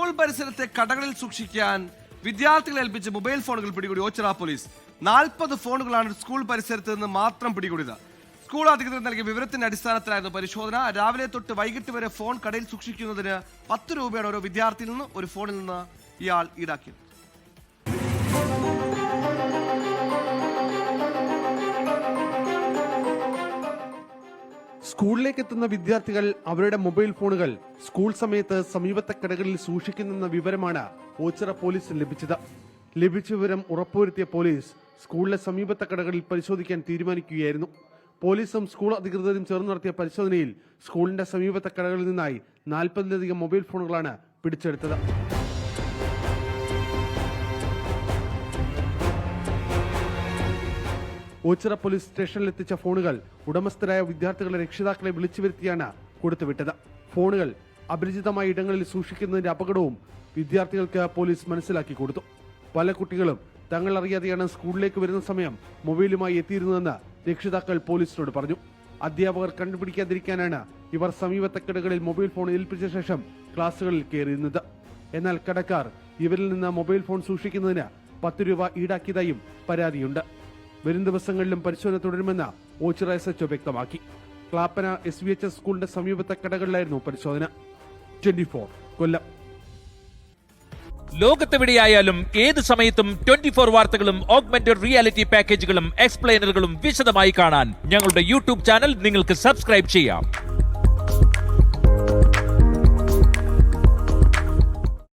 School പരിസരത്തെ കടകളിൽ സൂക്ഷിക്കാൻ വിദ്യാർത്ഥികളെ ഏൽപ്പിച്ച് മൊബൈൽ ഫോണുകൾ പിടികൂടി ഓച്ചിറ പോലീസ്. 40 ഫോണുകളാണ് സ്കൂൾ പരിസരത്ത് നിന്ന് മാത്രം പിടികൂടിയത്. സ്കൂൾ അധികൃതർ നൽകിയ വിവരത്തിന്റെ അടിസ്ഥാനത്തിലായിരുന്നു പരിശോധന. രാവിലെ തൊട്ട് വൈകിട്ട് വരെ ഫോൺ കടയിൽ സൂക്ഷിക്കുന്നതിന് 10 രൂപയാണ് ഓരോ വിദ്യാർത്ഥിയിൽ നിന്ന് ഒരു ഫോണിൽ നിന്ന് ഇയാൾ ഈടാക്കിയത്. സ്കൂളിലേക്ക് എത്തുന്ന വിദ്യാർത്ഥികൾ അവരുടെ മൊബൈൽ ഫോണുകൾ സ്കൂൾ സമയത്ത് സമീപത്തെ കടകളിൽ സൂക്ഷിക്കുന്നെന്ന വിവരമാണ് ഓച്ചിറ പോലീസിന് ലഭിച്ചത്. ലഭിച്ച വിവരം ഉറപ്പുവരുത്തിയ പോലീസ് സ്കൂളിലെ സമീപത്തെ കടകളിൽ പരിശോധിക്കാൻ തീരുമാനിക്കുകയായിരുന്നു. പോലീസും സ്കൂൾ അധികൃതരും ചേർന്ന് നടത്തിയ പരിശോധനയിൽ സ്കൂളിന്റെ സമീപത്തെ കടകളിൽ നിന്നായി 40-ലധികം മൊബൈൽ ഫോണുകളാണ് പിടിച്ചെടുത്തത്. ഓച്ചിറ പോലീസ് സ്റ്റേഷനിലെത്തിച്ച ഫോണുകൾ ഉടമസ്ഥരായ വിദ്യാർത്ഥികളുടെ രക്ഷിതാക്കളെ വിളിച്ചു വരുത്തിയാണ് കൊടുത്തുവിട്ടത്. ഫോണുകൾ അപരിചിതമായ ഇടങ്ങളിൽ സൂക്ഷിക്കുന്നതിന്റെ അപകടവും വിദ്യാർത്ഥികൾക്ക് പോലീസ് മനസ്സിലാക്കി കൊടുത്തു. പല കുട്ടികളും തങ്ങൾ അറിയാതെയാണ് സ്കൂളിലേക്ക് വരുന്ന സമയം മൊബൈലുമായി എത്തിയിരുന്നതെന്ന് രക്ഷിതാക്കൾ പോലീസിനോട് പറഞ്ഞു. അധ്യാപകർ കണ്ടുപിടിക്കാതിരിക്കാനാണ് ഇവർ സമീപത്തെ കടകളിൽ മൊബൈൽ ഫോൺ ഏൽപ്പിച്ച ശേഷം ക്ലാസുകളിൽ കയറിയിരുന്നത്. എന്നാൽ കടക്കാർ ഇവരിൽ നിന്ന് മൊബൈൽ ഫോൺ സൂക്ഷിക്കുന്നതിന് 10 രൂപ ഈടാക്കിയതായും പരാതിയുണ്ട്. വരും ദിവസങ്ങളിലും പരിശോധന തുടരുമെന്ന് ഓച്ചിറ SHO വ്യക്തമാക്കി. ക്ലാപ്പന SVHS സ്കൂളിന്റെ സമീപത്തെ കടകളിലായിരുന്നു പരിശോധന. 24 കൊല്ലം. ലോകത്തെവിടെയായാലും ഏത് സമയത്തും 24 വാർത്തകളും ഓഗ്മെന്റഡ് റിയാലിറ്റി പാക്കേജുകളും എക്സ്പ്ലെയിനറുകളും വിശദമായി കാണാൻ ഞങ്ങളുടെ യൂട്യൂബ് ചാനൽ നിങ്ങൾക്ക് സബ്സ്ക്രൈബ് ചെയ്യാം.